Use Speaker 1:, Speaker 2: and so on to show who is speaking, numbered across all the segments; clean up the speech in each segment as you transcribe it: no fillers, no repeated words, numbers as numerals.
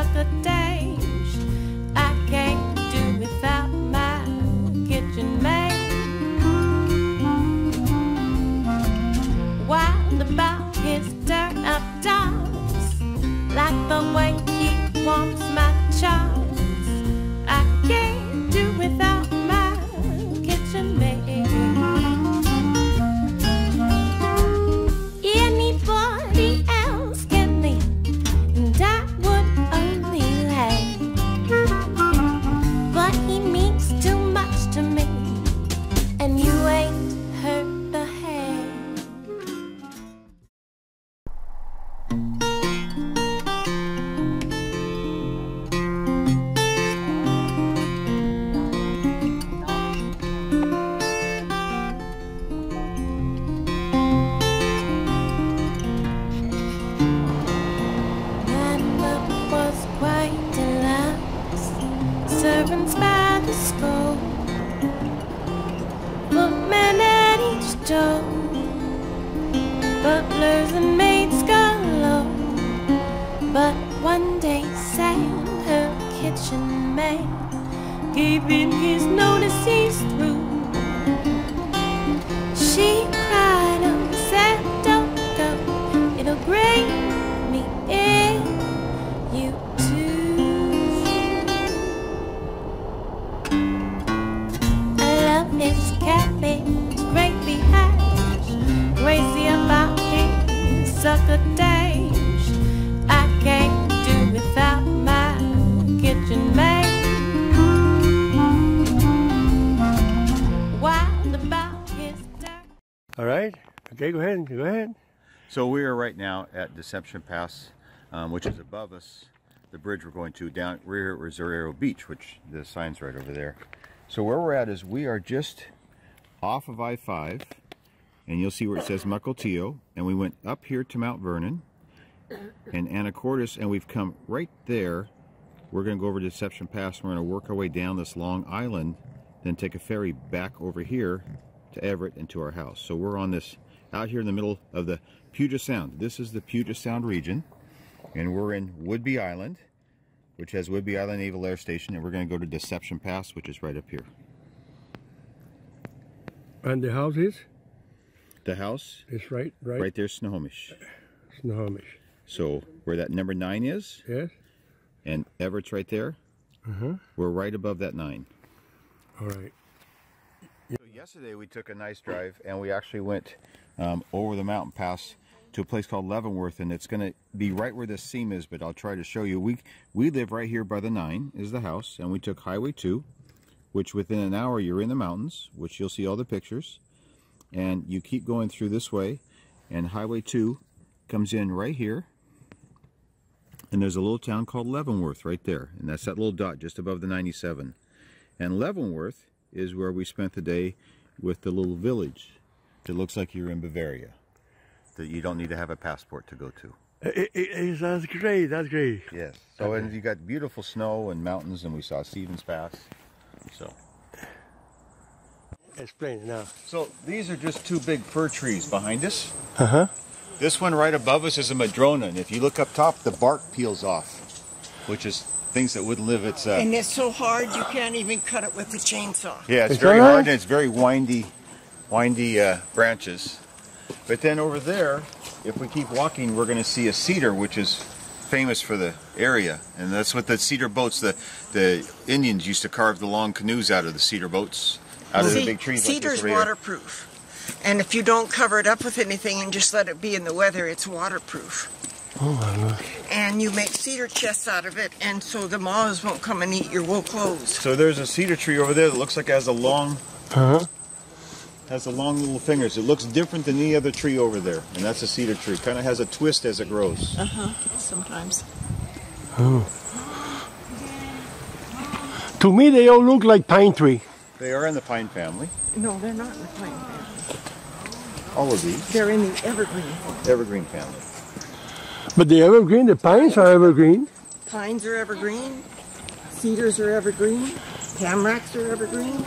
Speaker 1: sucker days. I can't do without my kitchen maid. Wild about his turn-up dogs, like the way he wants my charms. I can't do without my kitchen maid. Anybody else can leave, and I would only laugh, but he means too much to me, and you ain't heard the hay. Servants by the score, footmen at each door, butlers and maids galore. But one day sang her kitchen maid, gave in his notice he's through. She cried, oh, said, don't go, it'll break me in you too. His cabbage, gravy hash, crazy about his sucker days. I can't do without my kitchen maid. Wild about his dirt.
Speaker 2: All right. Okay, go ahead.
Speaker 3: So we are right now at Deception Pass, which is above us. The bridge we're going to down. We're here at Rosario Beach, which the sign's right over there. So where we're at is we are just off of I-5, and you'll see where it says Mukilteo, and we went up here to Mount Vernon and Anacortes, and we've come right there. We're going to go over to Deception Pass. We're going to work our way down this long island, then take a ferry back over here to Everett and to our house. So we're on this out here in the middle of the Puget Sound. This is the Puget Sound region, and we're in Whidbey Island, which has Whidbey Island Naval Air Station, and we're going to go to Deception Pass, which is right up here.
Speaker 2: And the house is?
Speaker 3: The house
Speaker 2: is right
Speaker 3: there's Snohomish.
Speaker 2: Snohomish.
Speaker 3: So where that number 9 is,
Speaker 2: yes,
Speaker 3: and Everett's right there. We're right above that 9.
Speaker 2: All right.
Speaker 3: So yesterday we took a nice drive, and we actually went over the mountain pass to a place called Leavenworth, and it's going to be right where this seam is, but I'll try to show you. We live right here by the 9 is the house, and we took Highway 2, which within an hour you're in the mountains, which you'll see all the pictures, and you keep going through this way, and Highway 2 comes in right here, and there's a little town called Leavenworth right there, and that's that little dot just above the 97. And Leavenworth is where we spent the day with the little village that looks like you're in Bavaria, that you don't need to have a passport to go to.
Speaker 2: That's great, that's great.
Speaker 3: Yes. So, and you got beautiful snow and mountains, and we saw Stevens Pass. So.
Speaker 2: Explain it now.
Speaker 3: So these are just 2 big fir trees behind us.
Speaker 4: This one right above us is a madrona, and if you look up top, the bark peels off, which is things that wouldn't live. It's
Speaker 5: and it's so hard you can't even cut it with the chainsaw.
Speaker 3: Yeah, it's very hard, and it's very windy branches. But then over there, if we keep walking, we're going to see a cedar, which is famous for the area, and that's what the cedar boats. The Indians used to carve the long canoes out of the cedar boats, out of the big trees.
Speaker 5: Cedar's waterproof, and if you don't cover it up with anything and just let it be in the weather, it's waterproof.
Speaker 2: Oh my gosh.
Speaker 5: And you make cedar chests out of it, and so the moths won't come and eat your wool clothes.
Speaker 3: So there's a cedar tree over there that looks like it has a long, has the long little fingers. It looks different than any other tree over there, and that's a cedar tree. Kind of has a twist as it grows.
Speaker 5: Sometimes.
Speaker 2: Oh. To me, they all look like pine tree.
Speaker 3: They are in the pine family.
Speaker 5: No, they're not in the pine family.
Speaker 3: All of these.
Speaker 5: They're in the evergreen family.
Speaker 3: Evergreen family.
Speaker 2: But the evergreen, the pines are evergreen.
Speaker 5: Pines are evergreen. Cedars are evergreen. Tamaracks are evergreen.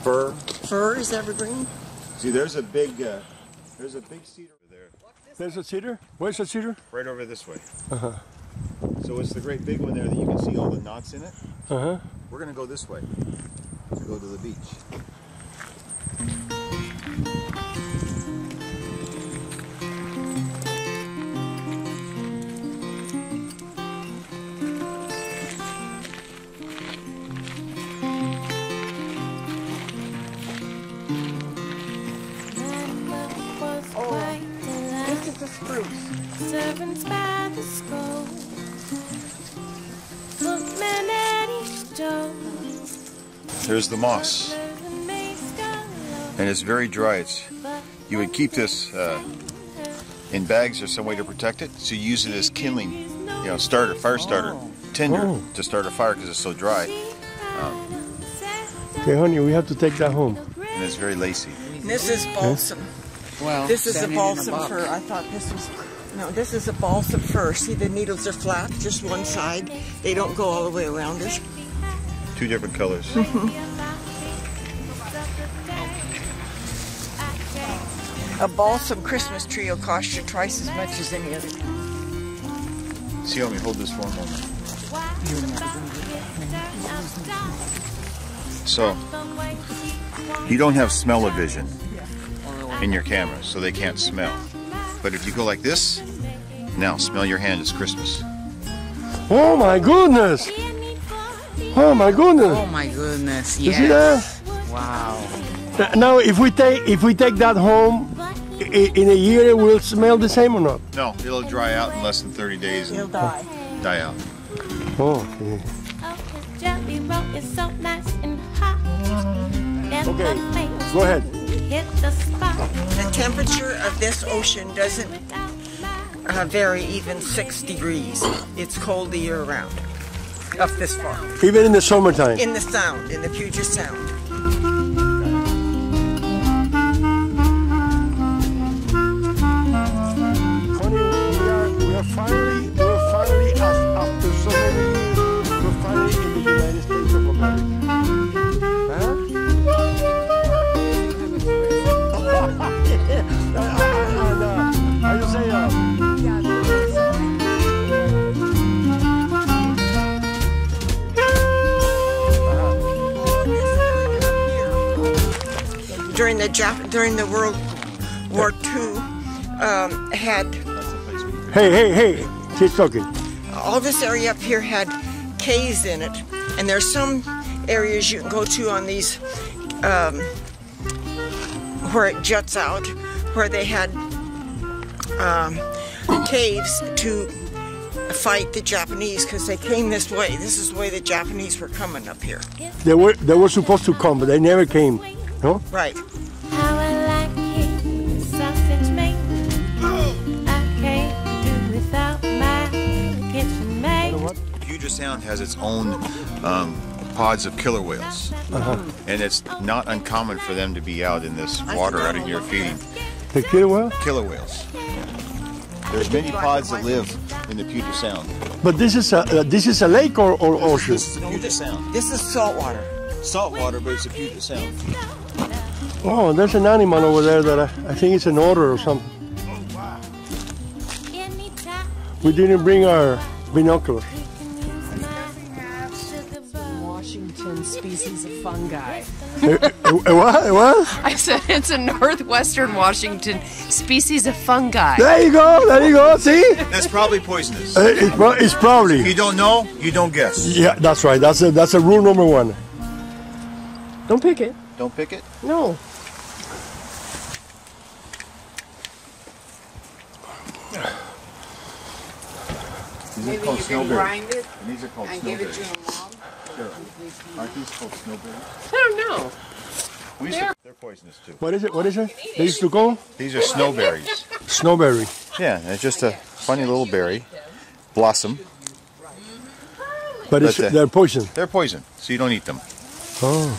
Speaker 3: Fir.
Speaker 5: Fir is evergreen.
Speaker 3: See, there's a big cedar over there.
Speaker 2: There's a cedar? Where's the cedar?
Speaker 3: Right over this way.
Speaker 4: So it's the great big one there that you can see all the knots in it.
Speaker 2: Uh-huh.
Speaker 4: We're going to go this way to go to the beach.
Speaker 5: This is the spruce.
Speaker 1: Servants by the score, footmen at each door.
Speaker 4: There's the moss, and it's very dry. You would keep this in bags or some way to protect it. So you use it as kindling, starter, fire starter, tinder to start a fire because it's so dry.
Speaker 2: Okay, honey, we have to take that home.
Speaker 4: And it's very lacy.
Speaker 5: This is balsam.
Speaker 6: Well,
Speaker 5: This is a balsam fir. I thought this was... No, this is a balsam fir. See, the needles are flat, just one side. They don't go all the way around it.
Speaker 4: Two different colors.
Speaker 5: A balsam Christmas tree will cost you twice as much as any other.
Speaker 4: See, let me hold this for a moment. So, you don't have smell-o-vision in your camera, so they can't smell. But if you go like this, now smell your hand, it's Christmas.
Speaker 2: Oh my goodness! Oh my goodness!
Speaker 6: Oh my goodness!
Speaker 2: You see that?
Speaker 6: Yes. Wow.
Speaker 2: Now, if we take that home, in a year, it will smell the same or not?
Speaker 4: No, it'll dry out in less than 30 days
Speaker 5: He'll
Speaker 4: and
Speaker 5: die.
Speaker 4: die out.
Speaker 2: Oh, okay.
Speaker 1: Jelly roll is so nice and hot.
Speaker 2: Okay, go ahead.
Speaker 1: Hit the spot.
Speaker 5: The temperature of this ocean doesn't vary even 6 degrees. It's cold the year round, up this far.
Speaker 2: Even in the summertime.
Speaker 5: In the Sound, in the Puget Sound.
Speaker 2: We're finally, after so many years, we're finally in the United States of America. I just say,
Speaker 5: During the World War II, had
Speaker 2: hey, she's talking.
Speaker 5: all this area up here had caves in it, and there's some areas you can go to on these where it juts out, where they had caves to fight the Japanese because they came this way. This is the way the Japanese were coming up here.
Speaker 2: They were supposed to come, but they never came. No?
Speaker 5: Right.
Speaker 1: How I like it, sausage made. I can't do without my kitchen maid.
Speaker 4: Puget Sound has its own pods of killer whales. And it's not uncommon for them to be out in this water out of here feeding.
Speaker 2: The killer whale?
Speaker 4: Killer whales. There's many pods that live in the Puget Sound.
Speaker 2: But this is a lake or ocean?
Speaker 4: This is the Puget Sound.
Speaker 5: This is saltwater.
Speaker 4: Saltwater, but it's a Puget Sound.
Speaker 2: Oh, there's an animal over there that I think it's an otter or something. We didn't bring our binoculars.
Speaker 7: Washington species of fungi.
Speaker 2: What?
Speaker 7: I said it's a northwestern Washington species of fungi.
Speaker 2: There you go, see?
Speaker 4: That's probably poisonous.
Speaker 2: It's probably.
Speaker 4: If you don't know, you don't guess.
Speaker 2: Yeah, that's right. That's a rule number 1.
Speaker 7: Don't pick it.
Speaker 4: Don't pick it?
Speaker 7: No.
Speaker 6: Maybe you can grind it
Speaker 4: These are called
Speaker 6: and give it to
Speaker 4: snowberries.
Speaker 6: your mom.
Speaker 4: Sure. Aren't these called snowberries?
Speaker 7: I don't know.
Speaker 4: They're poisonous too.
Speaker 2: What is it? They used to go?
Speaker 4: These are snowberries.
Speaker 2: Snowberry.
Speaker 4: Yeah, it's just a funny little berry. Blossom.
Speaker 2: But they're poison.
Speaker 4: They're poison, so you don't eat them.
Speaker 2: Oh.